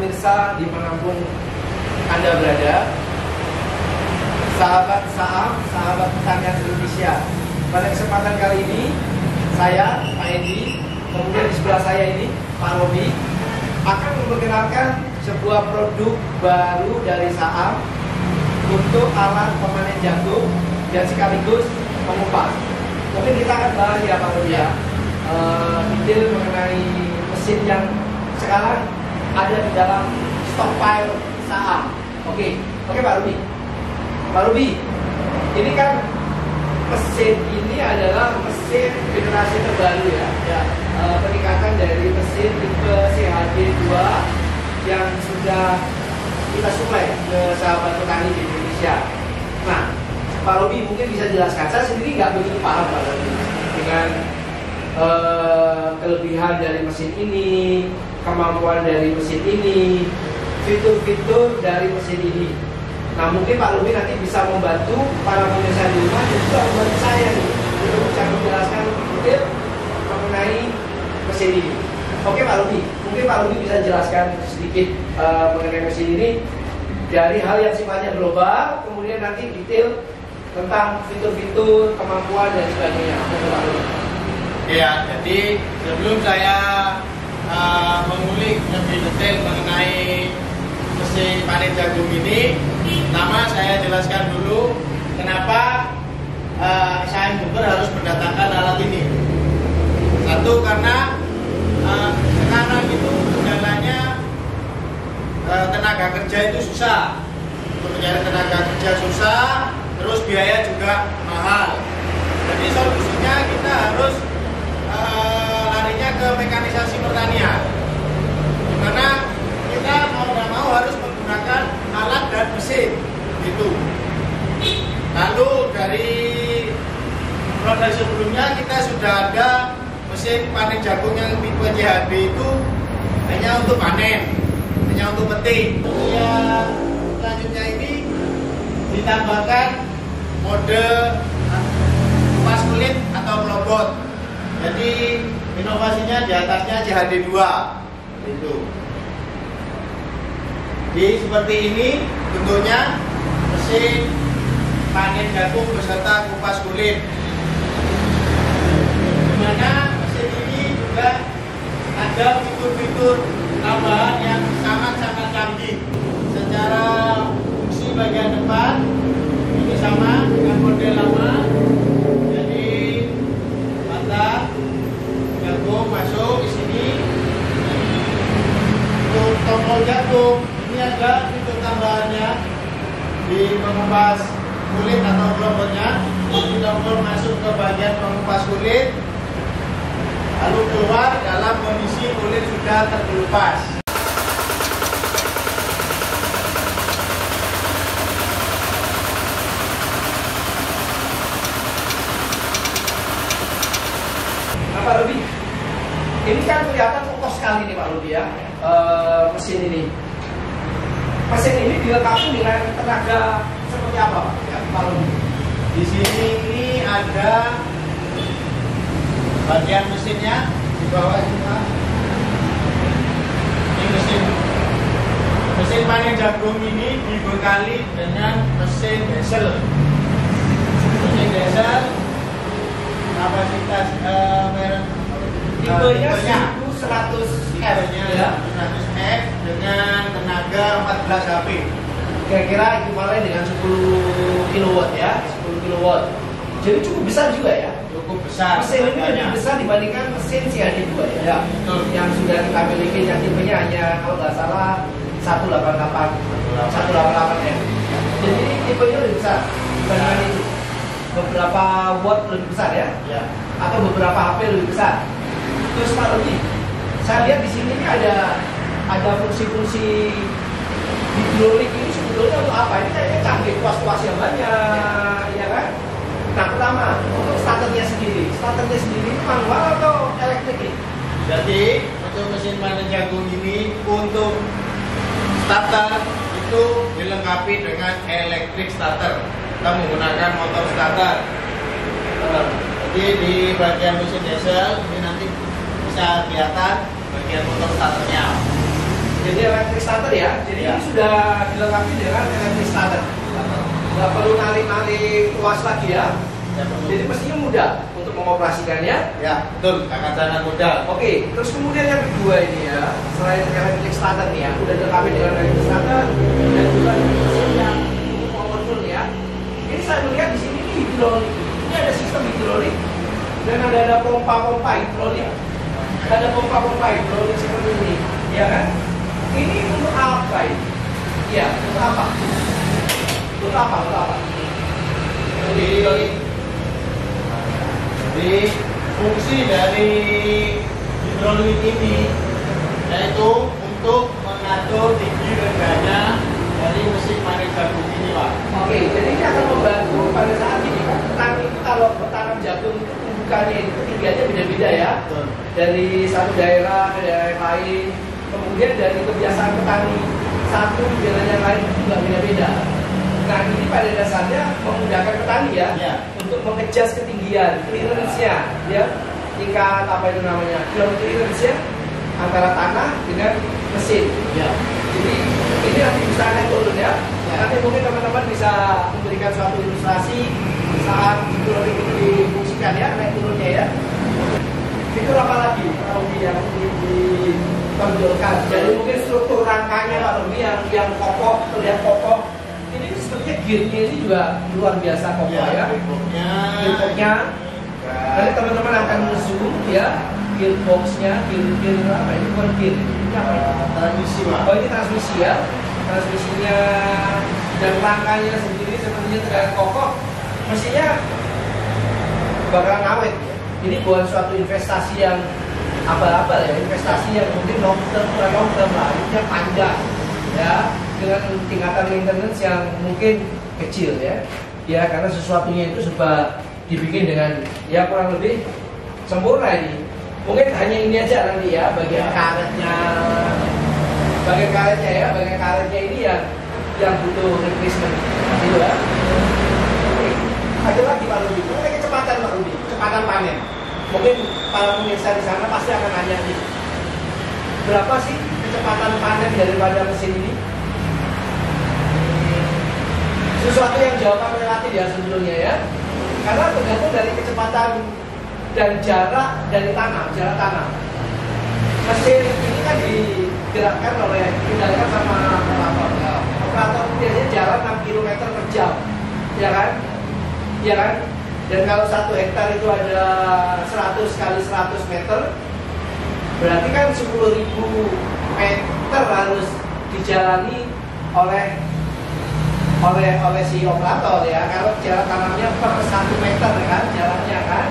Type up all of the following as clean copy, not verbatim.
pemirsa dimanapun Anda berada, sahabat saham, sahabat pertanian Indonesia. Pada kesempatan kali ini, saya, Pak Edi, kemudian di sebelah saya ini, Pak Robi, akan memperkenalkan sebuah produk baru dari saham untuk alat pemanen jagung dan sekaligus pengupas. Mungkin kita akan bahas ya Pak Robi ya, detail mengenai mesin yang sekarang ada di dalam stockpile saham. Oke Pak Robi. Pak Robi, ini kan mesin ini adalah mesin generasi terbaru ya. Peningkatan dari mesin tipe CHD2 yang sudah kita suplai ke sahabat petani di Indonesia. Nah, Pak Robi mungkin bisa jelaskan. Saya sendiri nggak begitu paham Pak Robi dengan kelebihan dari mesin ini, kemampuan dari mesin ini, fitur-fitur dari mesin ini. Nah, mungkin Pak Robi nanti bisa membantu para pemirsa di rumah dan juga membantu saya nih untuk bisa menjelaskan detail mengenai mesin ini. Oke Pak Robi, mungkin Pak Robi bisa jelaskan sedikit mengenai mesin ini dari hal yang sifatnya global, kemudian nanti detail tentang fitur-fitur, kemampuan dan sebagainya. Oke Pak Robi. Ya, jadi sebelum saya mengulik lebih detail mengenai mesin panen jagung ini, pertama saya jelaskan dulu kenapa SHM Bogor harus mendatangkan alat ini. Satu, karena sekarang itu kendalanya tenaga kerja itu susah. Untuk mencari tenaga kerja susah, terus biaya juga mahal. Jadi solusinya kita harus larinya ke mekanisasi pertanian, dimana kita mau tidak mau harus menggunakan alat dan mesin gitu. Lalu dari produk sebelumnya kita sudah ada mesin panen jagung yang tipe CHD itu hanya untuk panen, hanya untuk petik. Ya, selanjutnya ini ditambahkan mode kupas kulit atau melobot. Jadi inovasinya di atasnya CHD2 itu. Jadi seperti ini bentuknya mesin panen jagung beserta kupas kulit. Dimana mesin ini juga ada fitur-fitur tambahan yang sangat-sangat canggih. Secara fungsi bagian depan ini sama dengan model lama. Jadi mata jagung masuk di sini. Untuk tombol jagung ini ada fitur tambahannya di pengupas kulit atau robotnya. Ini tombol masuk ke bagian pengupas kulit, lalu keluar dalam kondisi kulit sudah terkelupas. Nah Pak Robi, ini kan kelihatan kokoh sekali nih Pak Robi ya, mesin ini. Mesin ini dilengkapi dengan tenaga seperti apa Pak? Ya, Pak Robi. Di sini ini ada bagian mesinnya di bawah ini Pak. Ini mesin panen jagung ini dibekali dengan mesin diesel. Mesin diesel kapasitas merek tipenya 1100 F ya. 100 F dengan tenaga 14 HP. Kira-kira ekuivalen dengan 10 kW ya, 10 kW. Jadi cukup besar juga ya. Cukup besar. Mesin ini lebih besar dibandingkan mesin CHD2 ya. Betul. Yang sudah kita miliki yang tipenya hanya kalau nggak salah 188 M. Jadi tipenya lebih besar dibandingkan itu. Beberapa watt lebih besar ya. Ya. Atau beberapa HP lebih besar. Terus Pak Robi, saya lihat di sini ada fungsi-fungsi hidrolik ini sebetulnya untuk apa? Ini kayaknya canggih, kuas-kuas yang banyak, ya kan? Nah, pertama untuk starternya sendiri manual atau elektrik? Jadi untuk mesin panen jagung ini untuk starter itu dilengkapi dengan electric starter. Kita menggunakan motor starter. Jadi di bagian mesin diesel ini nanti bisa kelihatan bagian motor starternya. Jadi elektrik starter ya. Jadi Ya. ini sudah dilengkapi dengan elektrik starter. Nggak perlu narik-narik tuas lagi ya. Ya, betul. Jadi pastinya mudah untuk mengoperasikannya. Ya, betul. Sangat mudah. Oke, terus kemudian yang kedua ini ya, selain elektrik starter nih ya, udah dilengkapi dengan elektrik starter dan juga mesin yang powerful ya. Ini saya melihat di sini ini hidrolik. Ini ada sistem hidrolik dan ada pompa-pompa hidrolik. Ada pompa-pompa hidrolik seperti ini, ya kan? Ini untuk apa ini? Ya, untuk apa? Untuk apa? Untuk apa? Jadi fungsi dari hidrolik ini yaitu untuk mengatur tinggi rendahnya dari mesin panen jagung ini, Pak. Oke, jadi ini akan membantu pada saat ini kan petani itu kalau bertanam jagung itu tumbukannya itu ketinggiannya beda-beda ya. Betul. Dari satu daerah ke daerah lain, kemudian dari kebiasaan petani satu di daerah yang lain juga beda-beda. Nah ini pada dasarnya memudahkan petani ya, Ya. untuk mengejas ketinggian, clearance-nya, ya, tingkat apa itu namanya, ground clearance-nya antara tanah dengan mesin. Ya. Jadi ini nanti bisa naik turun ya. Ya. Nanti mungkin teman-teman bisa memberikan suatu ilustrasi saat hidrolik itu difungsikan ya, naik turunnya ya. Fitur apa lagi Pak Romi yang ingin ditonjolkan? Jadi mungkin struktur rangkanya Pak Romi yang kokoh, terlihat kokoh. Ini sepertinya gearnya ini juga luar biasa kokoh ya. Gearboxnya. Nanti teman-teman akan zoom ya, gearboxnya, gear apa ini? Bukan gear, ini apa ini? Transmisi, Pak. Oh ini transmisi ya, transmisinya dan rangkanya sendiri sepertinya terlihat kokoh. Mestinya bakalan awet. Ini bukan suatu investasi yang abal-abal ya, investasi yang mungkin long term lah, ini panjang ya, dengan tingkatan maintenance yang mungkin kecil ya, ya karena sesuatunya itu serba dibikin dengan ya kurang lebih sempurna ini. Mungkin hanya ini aja nanti ya, bagian karetnya ya, bagian karetnya ini yang butuh replacement gitu ya. Ada lagi Pak Rudi, ini kecepatan Pak Rudi, kecepatan panen. Mungkin para pemirsa di sana pasti akan nanya nih, berapa sih kecepatan panen daripada mesin ini? Sesuatu yang jawaban relatif ya sebetulnya ya, karena tergantung dari kecepatan dan jarak dari jarak tanam. Mesin ini kan digerakkan dikendalikan sama operator. Operator biasanya jalan 6 km per jam, ya kan? Ya kan? Dan kalau 1 hektar itu ada 100 kali 100 meter, berarti kan 10.000 meter harus dijalani oleh si operator ya. Kalau jarak tanamnya per 1 meter kan jalannya kan,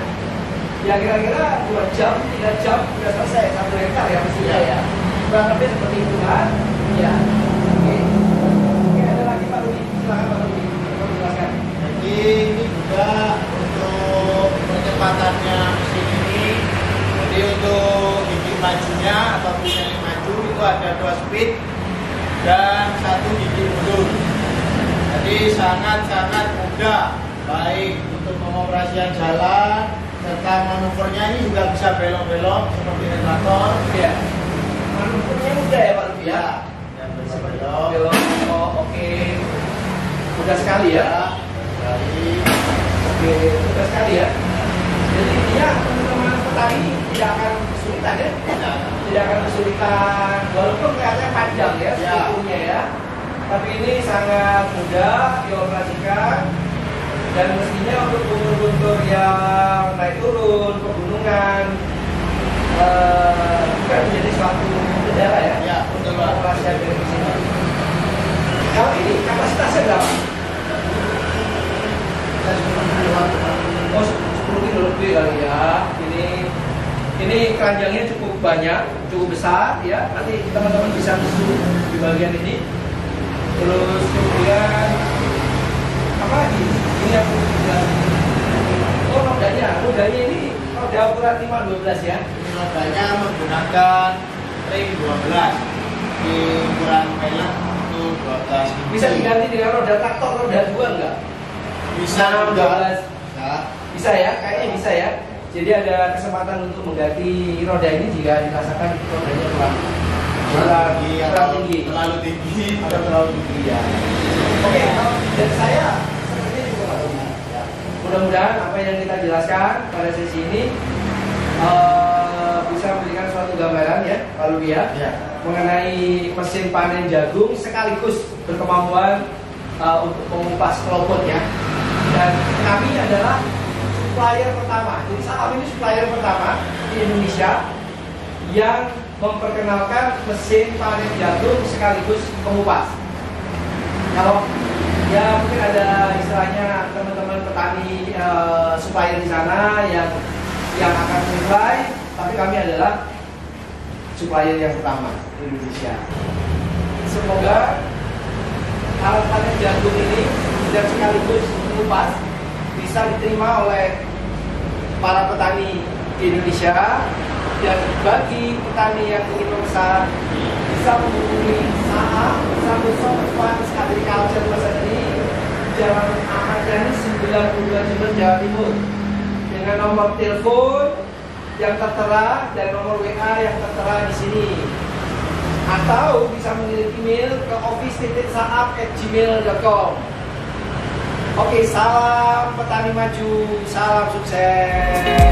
ya kira-kira 2 jam, 3 jam sudah selesai 1 hektar ya mestinya ya. Kurang lebih seperti itu kan? Ya. Oke, ada lagi Pak Rudi, silakan Pak Rudi, jelaskan. Jadi ini juga untuk percepatannya mesin ini. Jadi untuk gigi majunya atau mesin maju itu ada 2 speed dan 1 gigi mundur. Jadi sangat mudah, baik untuk pengoperasian jalan serta manuvernya ini juga bisa belok-belok seperti elevator. Ya. Manuvernya mudah ya Pak Rudi ya. Ya, belok-belok. Belok, oh, oke. Mudah sekali ya. Oke, mudah sekali ya. Jadi dia teman-teman petani tidak akan kesulitan ya. Tidak akan kesulitan, walaupun kelihatannya panjang ya strukturnya ya. Tapi ini sangat mudah dioperasikan dan mestinya untuk guntur-guntur yang naik turun, pegunungan bukan menjadi suatu kendala ya. Ya, untuk operasian dari sini. Kalau ini kapasitasnya berapa? Oh, 10 kilo lebih kali ya. Ini keranjangnya cukup banyak, cukup besar ya. Nanti teman-teman bisa zoom di bagian ini. Terus kemudian apa lagi? Ini aku bilang. Oh, rodanya ini roda ukuran 512 ya. Ini rodanya menggunakan ring 12 di ukuran pelek itu 12. Bisa diganti dengan roda traktor roda 2 enggak? Bisa enggak? Bisa ya, kayaknya bisa ya. Jadi ada kesempatan untuk mengganti roda ini jika dirasakan rodanya kurang kurang tinggi terlalu tinggi atau terlalu tinggi ya. Oke, dan saya seperti juga Pak Robi. Ya. Mudah-mudahan apa yang kita jelaskan pada sesi ini bisa memberikan suatu gambaran ya Pak Robi ya, mengenai mesin panen jagung sekaligus berkemampuan untuk mengupas kelopot ya. Dan kami adalah supplier pertama. Jadi Salam ini supplier pertama di Indonesia yang memperkenalkan mesin panen jagung sekaligus pengupas. Kalau ya mungkin ada istilahnya teman-teman petani supplier di sana yang akan supply, tapi kami adalah supplier yang pertama di Indonesia. Semoga alat panen jagung ini dan sekaligus pengupas bisa diterima oleh para petani di Indonesia, dan bagi petani yang ingin memesan bisa menghubungi Salam Samsung Advance Agriculture Nursery Jalan Ahmad Yani 92 Jember, Jawa Timur, dengan nomor telepon yang tertera dan nomor WA yang tertera di sini, atau bisa mengirim email ke office.saap@gmail.com. Oke, salam petani maju, salam sukses.